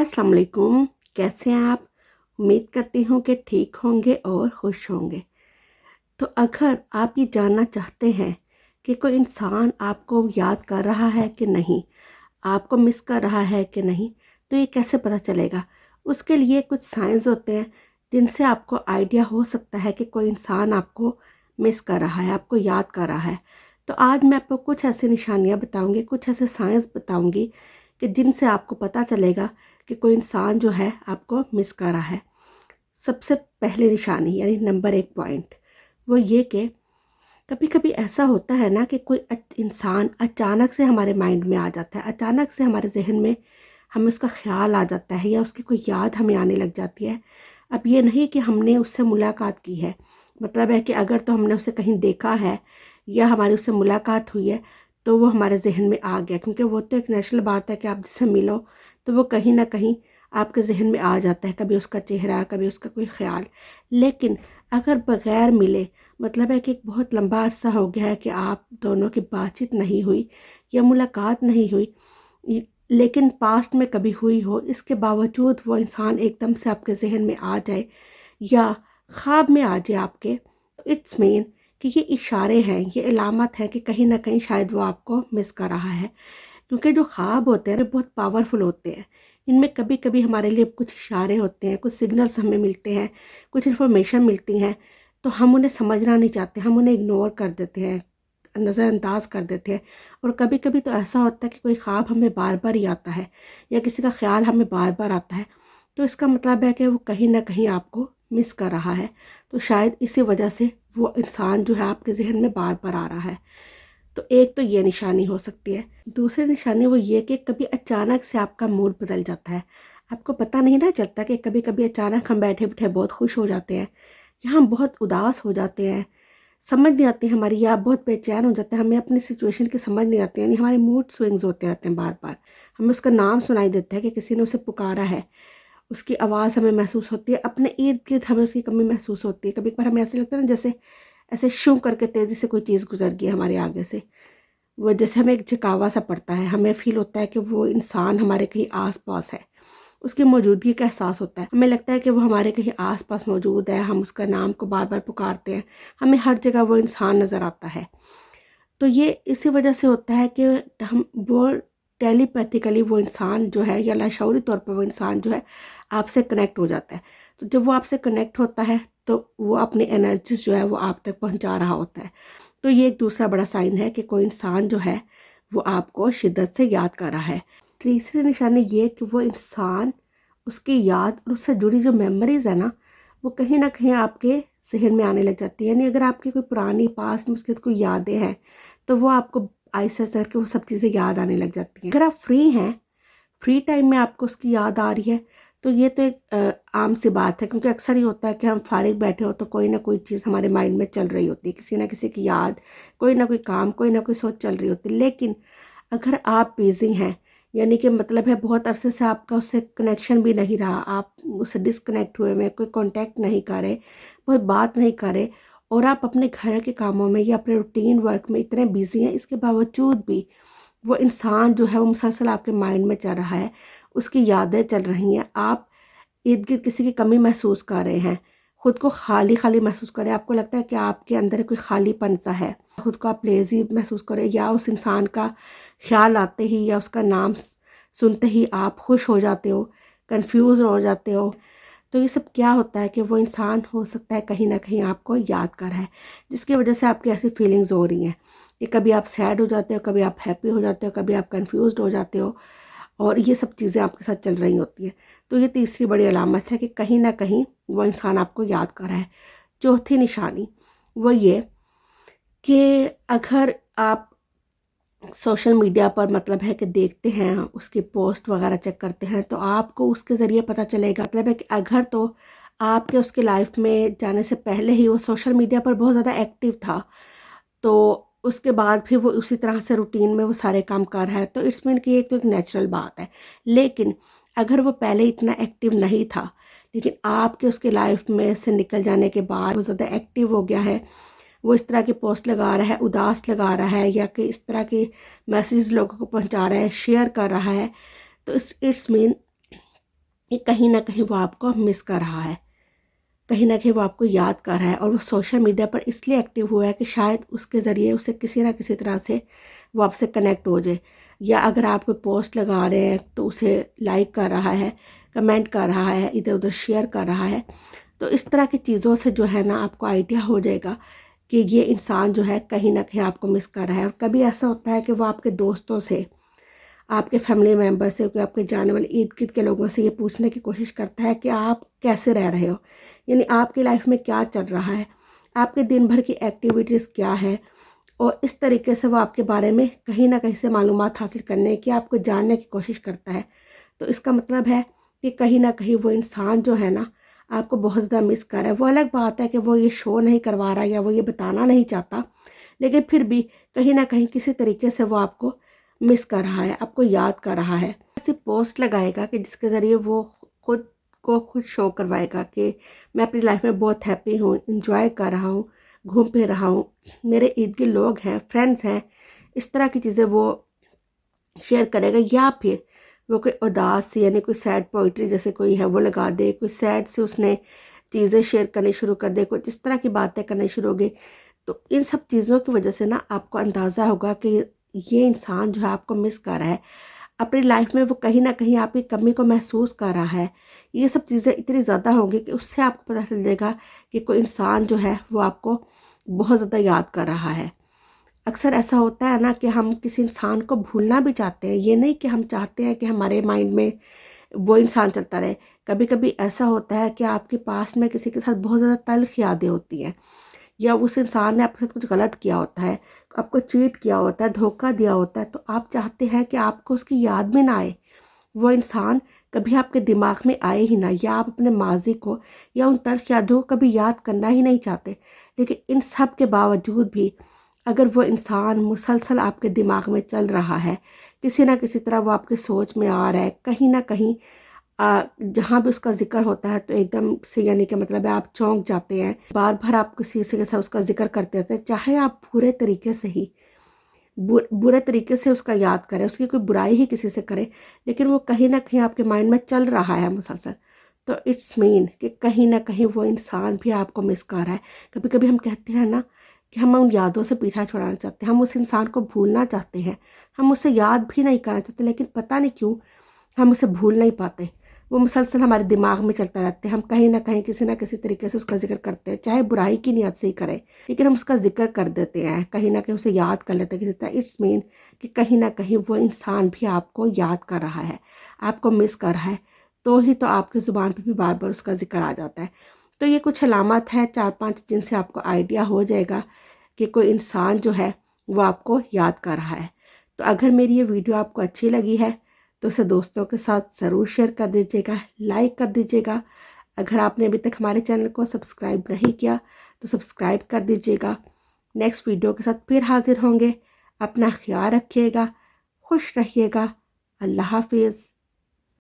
अस्सलाम वालेकुम। कैसे हैं आप? उम्मीद करती हूँ कि ठीक होंगे और खुश होंगे। तो अगर आप ये जानना चाहते हैं कि कोई इंसान आपको याद कर रहा है कि नहीं, आपको मिस कर रहा है कि नहीं, तो ये कैसे पता चलेगा? उसके लिए कुछ साइंस होते हैं जिनसे आपको आइडिया हो सकता है कि कोई इंसान आपको मिस कर रहा है, आपको याद कर रहा है। तो आज मैं आपको कुछ ऐसी निशानियाँ बताऊँगी, कुछ ऐसे साइंस बताऊँगी कि जिनसे आपको पता चलेगा कि कोई इंसान जो है आपको मिस कर रहा है। सबसे पहली निशानी यानी नंबर 1 पॉइंट वो ये कि कभी कभी ऐसा होता है ना कि कोई इंसान अचानक से हमारे माइंड में आ जाता है, अचानक से हमारे जहन में हमें उसका ख्याल आ जाता है या उसकी कोई याद हमें आने लग जाती है। अब ये नहीं कि हमने उससे मुलाकात की है, मतलब है कि अगर तो हमने उसे कहीं देखा है या हमारी उससे मुलाकात हुई है तो वो हमारे जहन में आ गया, क्योंकि वो तो एक नेचुरल बात है कि आप जिससे मिलो तो वो कहीं ना कहीं आपके जहन में आ जाता है, कभी उसका चेहरा, कभी उसका कोई ख्याल। लेकिन अगर बग़ैर मिले, मतलब है कि एक बहुत लंबा अरसा हो गया है कि आप दोनों की बातचीत नहीं हुई या मुलाकात नहीं हुई, लेकिन पास्ट में कभी हुई हो, इसके बावजूद वो इंसान एकदम से आपके जहन में आ जाए या ख्वाब में आ जाए आपके, तो इट्स मीन कि ये इशारे हैं, ये इलामत है कि कहीं ना कहीं शायद वो आपको मिस कर रहा है। क्योंकि जो ख्वाब होते हैं वो बहुत पावरफुल होते हैं। इनमें कभी कभी हमारे लिए कुछ इशारे होते हैं, कुछ सिग्नल्स हमें मिलते हैं, कुछ इन्फॉर्मेशन मिलती हैं, तो हम उन्हें समझना नहीं चाहते, हम उन्हें इग्नोर कर देते हैं, नज़रअंदाज कर देते हैं। और कभी कभी तो ऐसा होता है कि कोई ख्वाब हमें बार बार ही आता है या किसी का ख्याल हमें बार बार आता है, तो इसका मतलब है कि वो कहीं ना कहीं आपको मिस कर रहा है। तो शायद इसी वजह से वो इंसान जो है आपके जहन में बार बार आ रहा है। तो एक तो ये निशानी हो सकती है। दूसरी निशानी वो ये कि कभी अचानक से आपका मूड बदल जाता है, आपको पता नहीं ना चलता कि कभी कभी अचानक हम बैठे बैठे बहुत खुश हो जाते हैं या हम बहुत उदास हो जाते हैं, समझ नहीं आती हमारी, या बहुत बेचैन हो जाते हैं, हमें अपनी सिचुएशन की समझ नहीं आती, यानी हमारे मूड स्विंग्स होते रहते हैं बार बार। हमें उसका नाम सुनाई देता है कि किसी ने उसे पुकारा है, उसकी आवाज़ हमें महसूस होती है, अपने इर्द गिर्द हमें उसकी कमी महसूस होती है। कभी कभार हमें ऐसे लगता है ना जैसे ऐसे शू करके तेज़ी से कोई चीज़ गुजर गई हमारे आगे से, वो जैसे हमें एक झिकावा सा पड़ता है, हमें फील होता है कि वो इंसान हमारे कहीं आस पास है, उसकी मौजूदगी का एहसास होता है, हमें लगता है कि वो हमारे कहीं आस पास मौजूद है, हम उसका नाम को बार बार पुकारते हैं, हमें हर जगह वो इंसान नज़र आता है। तो ये इसी वजह से होता है कि हम वो टेलीपैथिकली वो इंसान जो है या लाशऊरी तौर पर वो इंसान जो है आपसे कनेक्ट हो जाता है। तो जब वो आपसे कनेक्ट होता है तो वो अपनी एनर्जीज जो है वो आप तक पहुंचा रहा होता है। तो ये एक दूसरा बड़ा साइन है कि कोई इंसान जो है वो आपको शिद्दत से याद कर रहा है। तीसरी निशानी ये कि वो इंसान, उसकी याद और उससे जुड़ी जो मेमोरीज है ना, वो कहीं ना कहीं आपके जहन में आने लग जाती है। यानी अगर आपकी कोई पुरानी पास्ट में उसकी कोई यादें हैं तो वो आपको ऐसे ऐसे करके वो सब चीज़ें याद आने लग जाती हैं। अगर आप फ्री हैं, फ्री टाइम में आपको उसकी याद आ रही है, तो ये तो एक आम सी बात है, क्योंकि अक्सर ही होता है कि हम फारिग बैठे हो तो कोई ना कोई चीज़ हमारे माइंड में चल रही होती है, किसी ना किसी की याद, कोई ना कोई काम, कोई ना कोई सोच चल रही होती है। लेकिन अगर आप बिज़ी हैं, यानी कि मतलब है बहुत अरसे से आपका उससे कनेक्शन भी नहीं रहा, आप उससे डिसकनेक्ट हुए में, कोई कांटेक्ट नहीं कर रहे, कोई बात नहीं कर रहे, और आप अपने घर के कामों में या अपने रूटीन वर्क में इतने बिजी हैं, इसके बावजूद भी वो इंसान जो है वो मुसलसल आपके माइंड में चल रहा है, उसकी यादें चल रही हैं, आप इर्द गिर्द किसी की कमी महसूस कर रहे हैं, खुद को खाली खाली महसूस कर रहे हैं, आपको लगता है कि आपके अंदर कोई खालीपन सा है, खुद को आप लेजी महसूस कर रहे हैं, या उस इंसान का ख्याल आते ही या उसका नाम सुनते ही आप खुश हो जाते हो, कंफ्यूज हो जाते हो। तो ये सब क्या होता है कि वो इंसान हो सकता है कहीं ना कहीं आपको याद कर रहा है, जिसकी वजह से आपकी ऐसी फीलिंग्स हो रही हैं कि कभी आप सैड हो जाते हो, कभी आप हैप्पी हो जाते हो, कभी आप कंफ्यूज हो जाते हो, और ये सब चीज़ें आपके साथ चल रही होती हैं। तो ये तीसरी बड़ी अलामत है कि कहीं ना कहीं वो इंसान आपको याद कर रहा है। चौथी निशानी वो ये कि अगर आप सोशल मीडिया पर मतलब है कि देखते हैं, उसकी पोस्ट वगैरह चेक करते हैं, तो आपको उसके ज़रिए पता चलेगा, मतलब है कि अगर तो आपके उसके लाइफ में जाने से पहले ही वो सोशल मीडिया पर बहुत ज़्यादा एक्टिव था, तो उसके बाद फिर वो उसी तरह से रूटीन में वो सारे काम कर रहा है, तो इट्स मीन कि एक तो एक नेचुरल बात है। लेकिन अगर वो पहले इतना एक्टिव नहीं था, लेकिन आपके उसके लाइफ में से निकल जाने के बाद वो ज़्यादा एक्टिव हो गया है, वो इस तरह की पोस्ट लगा रहा है, उदास लगा रहा है, या कि इस तरह के मैसेज लोगों को पहुंचा रहा है, शेयर कर रहा है, तो इट्स मीन کہ کہیں نہ کہیں وہ آپ کو مس کر رہا ہے، کہیں نہ کہیں وہ آپ کو یاد کر رہا ہے، اور وہ سوشل میڈیا پر اس لیے ایکٹیو ہوا ہے کہ شاید اس کے ذریعے اسے کسی نہ کسی طرح سے وہ آپ سے کنیکٹ ہو جائے، یا اگر آپ کوئی پوسٹ لگا رہے ہیں تو اسے لائک کر رہا ہے، کمنٹ کر رہا ہے، ادھر ادھر شیئر کر رہا ہے، تو اس طرح کی چیزوں سے جو ہے نا آپ کو آئیڈیا ہو جائے گا کہ یہ انسان جو ہے کہیں نہ کہیں آپ کو مس کر رہا ہے۔ اور کبھی ایسا ہوتا ہے کہ وہ آپ کے دوستوں سے، آپ کے فیملی ممبر سے، کہ آپ کے جانے والے ارد گرد کے لوگوں سے یہ پوچھنے کی کوشش کرتا ہے کہ آپ کیسے رہ رہے ہو، یعنی آپ کی لائف میں کیا چل رہا ہے، آپ کے دن بھر کی ایکٹیویٹیز کیا ہے، اور اس طریقے سے وہ آپ کے بارے میں کہیں نہ کہیں سے معلومات حاصل کرنے کی، آپ کو جاننے کی کوشش کرتا ہے۔ تو اس کا مطلب ہے کہ کہیں نہ کہیں وہ انسان جو ہے نا آپ کو بہت زیادہ مس کر رہا ہے۔ وہ الگ بات ہے کہ وہ یہ شو نہیں کروا رہا یا وہ یہ بتانا نہیں چاہتا، لیکن پھر بھی کہیں نہ کہیں کسی طریقے سے وہ آپ کو مس کر رہا ہے، آپ کو یاد کر رہا ہے۔ ایسی پوسٹ لگائے گا کہ جس کے ذریعے وہ خود شو کروائے گا کہ میں اپنی لائف میں بہت ہیپی ہوں، انجوائے کر رہا ہوں، گھوم پھر رہا ہوں، میرے ارد گرد لوگ ہیں، فرینڈس ہیں، اس طرح کی چیزیں وہ شیئر کرے گا۔ یا پھر وہ کوئی اداس یعنی کوئی سیڈ پوئٹری جیسے کوئی ہے وہ لگا دے، کوئی سیڈ سے اس نے چیزیں شیئر کرنی شروع کر دے، کوئی اس طرح کی باتیں کرنی شروع ہو گئی۔ تو ان سب چیزوں کی وجہ سے نا آپ کو اندازہ ہوگا کہ یہ انسان جو ہے آپ کو مس کر رہا ہے، اپنی لائف میں وہ کہیں نہ کہیں آپ کی کمی کو محسوس کر رہا ہے۔ یہ سب چیزیں اتنی زیادہ ہوں گی کہ اس سے آپ کو پتہ چل جائے گا کہ کوئی انسان جو ہے وہ آپ کو بہت زیادہ یاد کر رہا ہے۔ اکثر ایسا ہوتا ہے نا کہ ہم کسی انسان کو بھولنا بھی چاہتے ہیں، یہ نہیں کہ ہم چاہتے ہیں کہ ہمارے مائنڈ میں وہ انسان چلتا رہے۔ کبھی کبھی ایسا ہوتا ہے کہ آپ کے پاس میں کسی کے ساتھ بہت زیادہ تلخ یادیں ہوتی ہیں، یا اس انسان نے آپ کے ساتھ کچھ غلط کیا ہوتا ہے، آپ کو چیٹ کیا ہوتا ہے، دھوکہ دیا ہوتا ہے، تو آپ چاہتے ہیں کہ آپ کو اس کی یاد میں نہ آئے، وہ انسان کبھی آپ کے دماغ میں آئے ہی نہ، یا آپ اپنے ماضی کو یا ان تلخ یادوں کو کبھی یاد کرنا ہی نہیں چاہتے۔ لیکن ان سب کے باوجود بھی اگر وہ انسان مسلسل آپ کے دماغ میں چل رہا ہے، کسی نہ کسی طرح وہ آپ کے سوچ میں آ رہا ہے، کہیں نہ کہیں جہاں بھی اس کا ذکر ہوتا ہے تو ایک دم سے یعنی کہ مطلب ہے آپ چونک جاتے ہیں، بار بار آپ کسی سے کے ساتھ اس کا ذکر کرتے رہتے ہیں، چاہے آپ برے طریقے سے ہی برے طریقے سے اس کا یاد کریں، اس کی کوئی برائی ہی کسی سے کریں، لیکن وہ کہیں نہ کہیں آپ کے مائنڈ میں چل رہا ہے مسلسل، تو اٹس مین کہ کہیں نہ کہیں وہ انسان بھی آپ کو مس کر رہا ہے۔ کبھی کبھی ہم کہتے ہیں نا کہ ہم ان یادوں سے پیچھا چھڑانا چاہتے ہیں، ہم اس انسان کو بھولنا چاہتے ہیں، ہم اسے یاد بھی نہیں کرنا چاہتے، لیکن پتہ نہیں کیوں ہم اسے بھول نہیں پاتے، وہ مسلسل ہمارے دماغ میں چلتا رہتا ہے، ہم کہیں نہ کہیں کسی نہ کسی طریقے سے اس کا ذکر کرتے ہیں، چاہے برائی کی نیت سے ہی کریں، لیکن ہم اس کا ذکر کر دیتے ہیں، کہیں نہ کہیں اسے یاد کر لیتے ہیں کسی طرح۔ اٹس مین کہ کہیں نہ کہیں وہ انسان بھی آپ کو یاد کر رہا ہے، آپ کو مس کر رہا ہے، تو ہی تو آپ کی زبان پہ بھی بار بار اس کا ذکر آ جاتا ہے۔ تو یہ کچھ علامات ہیں 4-5 جن سے آپ کو آئیڈیا ہو جائے گا کہ کوئی انسان جو ہے وہ آپ کو یاد کر رہا ہے۔ تو اگر میری یہ ویڈیو آپ کو اچھی لگی ہے تو اسے دوستوں کے ساتھ ضرور شیئر کر دیجیے گا، لائک کر دیجیے گا۔ اگر آپ نے ابھی تک ہمارے چینل کو سبسکرائب نہیں کیا تو سبسکرائب کر دیجیے گا۔ نیکسٹ ویڈیو کے ساتھ پھر حاضر ہوں گے۔ اپنا خیال رکھیے گا، خوش رہیے گا۔ اللہ حافظ۔